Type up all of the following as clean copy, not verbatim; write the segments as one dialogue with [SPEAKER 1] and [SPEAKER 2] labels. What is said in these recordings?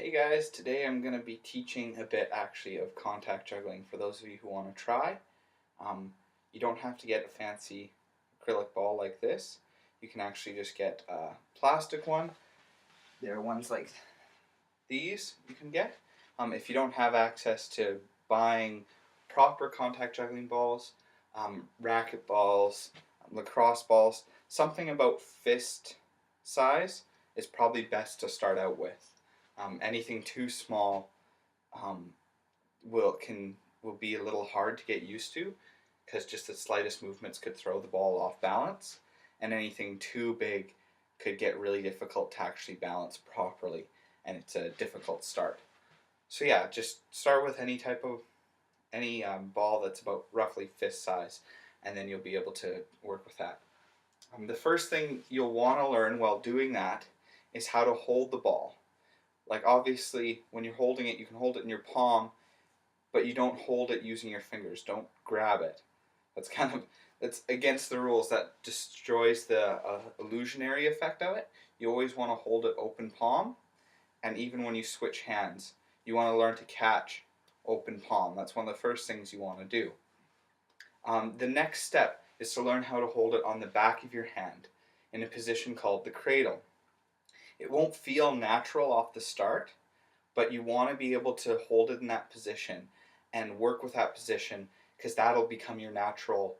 [SPEAKER 1] Hey guys, today I'm going to be teaching a bit actually of contact juggling for those of you who want to try. Um, you don't have to get a fancy acrylic ball like this. You can actually just get a plastic one. There are ones like these you can get. If you don't have access to buying proper contact juggling balls, racket balls, lacrosse balls, something about fist size is probably best to start out with. Anything too small um, will be a little hard to get used to because just the slightest movements could throw the ball off balance, and anything too big could get really difficult to actually balance properly, and it's a difficult start. So yeah, just start with any ball that's about roughly fist size, and then you'll be able to work with that. The first thing you'll want to learn while doing that is how to hold the ball. Like obviously when you're holding it, you can hold it in your palm, but you don't hold it using your fingers. Don't grab it. That's against the rules. That destroys the illusionary effect of it. You always want to hold it open palm, and even when you switch hands, you want to learn to catch open palm. That's one of the first things you want to do. The next step is to learn how to hold it on the back of your hand in a position called the cradle. It won't feel natural off the start, but you want to be able to hold it in that position and work with that position because that'll become your natural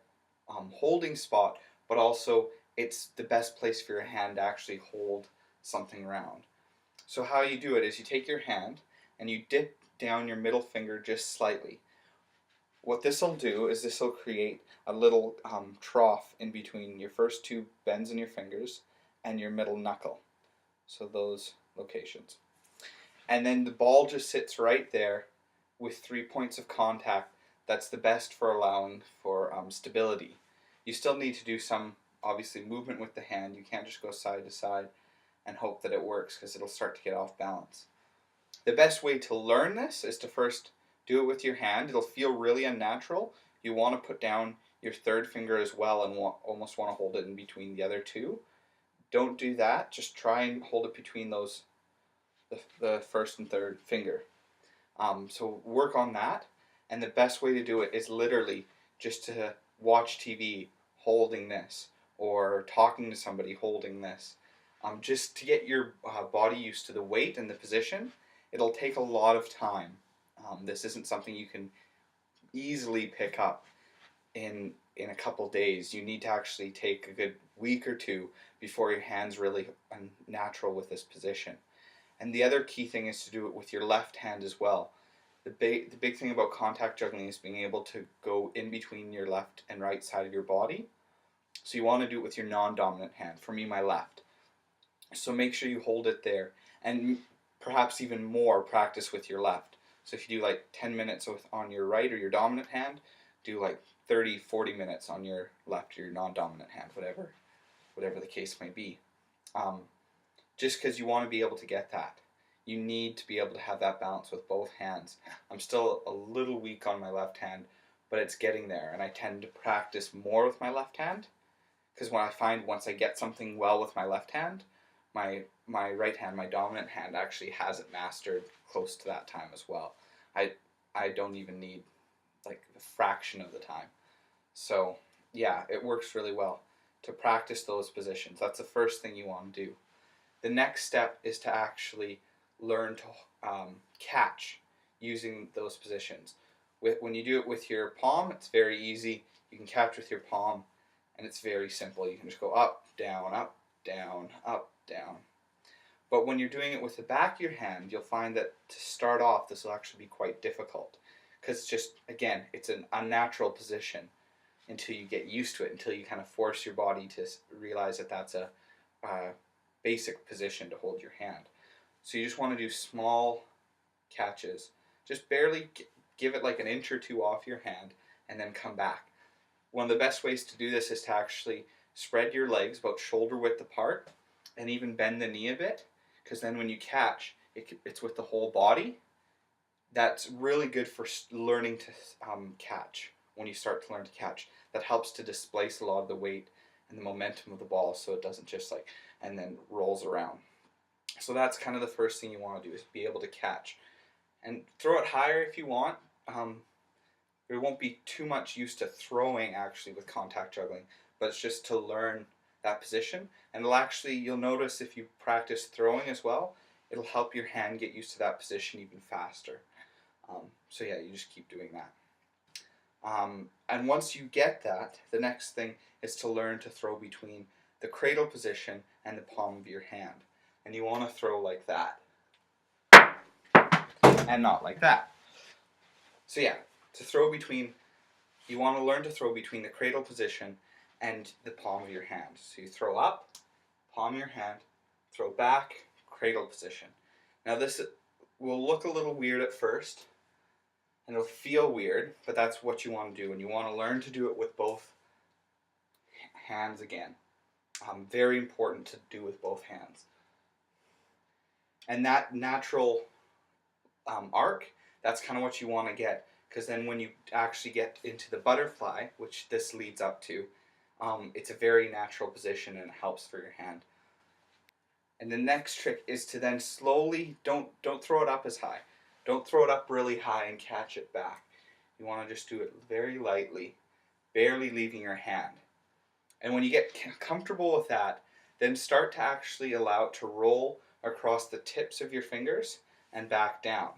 [SPEAKER 1] holding spot, but also it's the best place for your hand to actually hold something round. So how you do it is you take your hand and you dip down your middle finger just slightly. What this will do is this will create a little trough in between your first two bends in your fingers and your middle knuckle. So those locations. And then the ball just sits right there with 3 points of contact. That's the best for allowing for stability. You still need to do some, obviously, movement with the hand. You can't just go side to side and hope that it works because it'll start to get off balance. The best way to learn this is to first do it with your hand. It'll feel really unnatural. You want to put down your third finger as well and almost want to hold it in between the other two. Don't do that. Just try and hold it between those the first and third finger. So work on that, and the best way to do it is literally just to watch TV holding this, or talking to somebody holding this, just to get your body used to the weight and the position. It'll take a lot of time. This isn't something you can easily pick up in a couple days. You need to actually take a good week or two before your hands really natural with this position. And the other key thing is to do it with your left hand as well. The big thing about contact juggling is being able to go in between your left and right side of your body. So you want to do it with your non-dominant hand. For me, my left. So make sure you hold it there, and perhaps even more practice with your left. So if you do like 10 minutes on your right or your dominant hand, do like 30, 40 minutes on your left or your non-dominant hand, whatever the case may be. Just because you want to be able to get that. You need to be able to have that balance with both hands. I'm still a little weak on my left hand, but it's getting there, and I tend to practice more with my left hand because when I find once I get something well with my left hand, my right hand, my dominant hand, actually has it mastered close to that time as well. I don't even need like a fraction of the time. So yeah, it works really well to practice those positions. That's the first thing you want to do. The next step is to actually learn to catch using those positions. When you do it with your palm, it's very easy. You can catch with your palm, and it's very simple. You can just go up, down, up, down, up, down. But when you're doing it with the back of your hand, you'll find that to start off, this will actually be quite difficult because just, again, it's an unnatural position until you get used to it, until you kind of force your body to realize that that's a basic position to hold your hand. So you just want to do small catches. Just barely give it like an inch or two off your hand and then come back. One of the best ways to do this is to actually spread your legs about shoulder width apart and even bend the knee a bit, because then when you catch, it's with the whole body. That's really good for learning to catch. When you start to learn to catch, that helps to displace a lot of the weight and the momentum of the ball so it doesn't just and then rolls around. So that's kind of the first thing you want to do, is be able to catch. And throw it higher if you want. There won't be too much used to throwing actually with contact juggling, but it's just to learn that position. And it'll actually, you'll notice if you practice throwing as well, it'll help your hand get used to that position even faster. So yeah, you just keep doing that. And once you get that, the next thing is to learn to throw between the cradle position and the palm of your hand. And you want to throw like that, and not like that. So yeah, to throw between, you want to learn to throw between the cradle position and the palm of your hand. So you throw up, palm of your hand, throw back, cradle position. Now this will look a little weird at first, and it'll feel weird, but that's what you want to do, and you want to learn to do it with both hands again. Very important to do with both hands. And that natural arc, that's kind of what you want to get, because then when you actually get into the butterfly, which this leads up to, it's a very natural position and it helps for your hand. And the next trick is to then slowly, don't throw it up as high. Don't throw it up really high and catch it back. You want to just do it very lightly, barely leaving your hand. And when you get comfortable with that, then start to actually allow it to roll across the tips of your fingers and back down.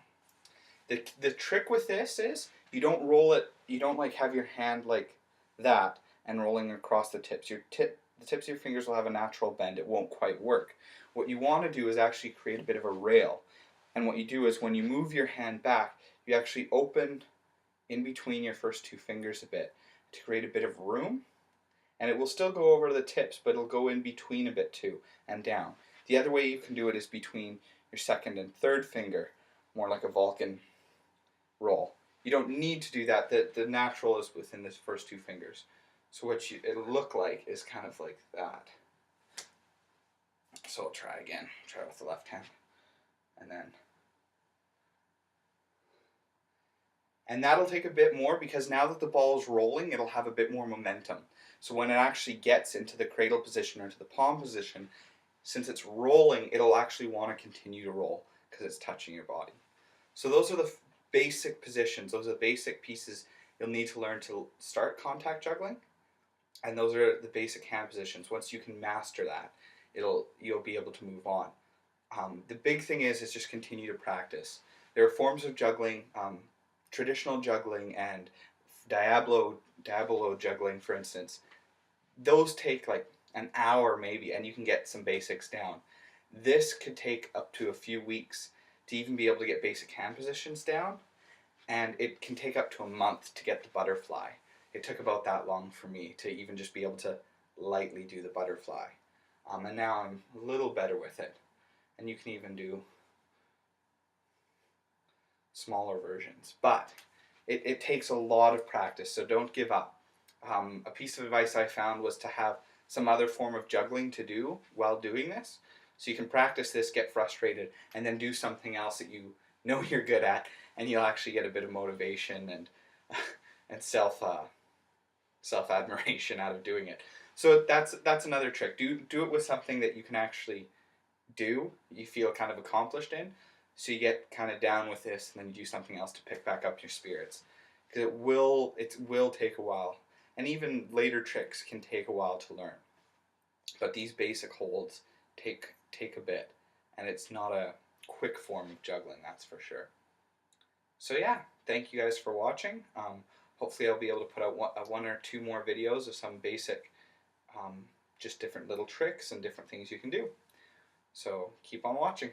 [SPEAKER 1] The trick with this is you don't roll it, you don't like have your hand like that and rolling across the tips. The tips of your fingers will have a natural bend. It won't quite work. What you want to do is actually create a bit of a rail. And what you do is when you move your hand back, you actually open in between your first two fingers a bit to create a bit of room. And it will still go over the tips, but it'll go in between a bit too and down. The other way you can do it is between your second and third finger, more like a Vulcan roll. You don't need to do that. The natural is within the first two fingers. So what it'll look like is kind of like that. So I'll try again. Try with the left hand. And that'll take a bit more, because now that the ball is rolling, it'll have a bit more momentum. So when it actually gets into the cradle position or into the palm position, since it's rolling, it'll actually want to continue to roll because it's touching your body. So those are the basic positions. Those are the basic pieces you'll need to learn to start contact juggling. And those are the basic hand positions. Once you can master that, you'll be able to move on. The big thing is just continue to practice. There are forms of juggling, traditional juggling and diabolo juggling, for instance. Those take like an hour maybe, and you can get some basics down. This could take up to a few weeks to even be able to get basic hand positions down, and it can take up to a month to get the butterfly. It took about that long for me to even just be able to lightly do the butterfly. And now I'm a little better with it. And you can even do smaller versions. But it takes a lot of practice, so don't give up. A piece of advice I found was to have some other form of juggling to do while doing this. So you can practice this, get frustrated, and then do something else that you know you're good at, and you'll actually get a bit of motivation and self-admiration out of doing it. So that's another trick. Do it with something that you can actually do, you feel kind of accomplished in, so you get kind of down with this, and then you do something else to pick back up your spirits. Because it will take a while, and even later tricks can take a while to learn. But these basic holds take a bit, and it's not a quick form of juggling, that's for sure. So yeah, thank you guys for watching. Hopefully I'll be able to put out one or two more videos of some basic, just different little tricks and different things you can do. So keep on watching.